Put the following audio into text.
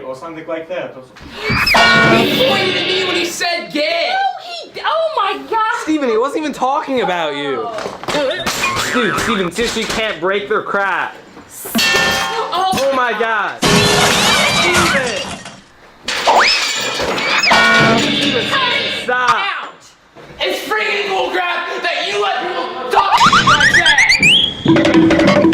or something like that. He pointed at me when he said gay. Oh my God. Steven, he wasn't even talking about you. Dude, Steven, seriously, you can't break their crap. Oh my God. Steven! Steven, stop. Ouch. It's freaking bullcrap that you let people talk like that.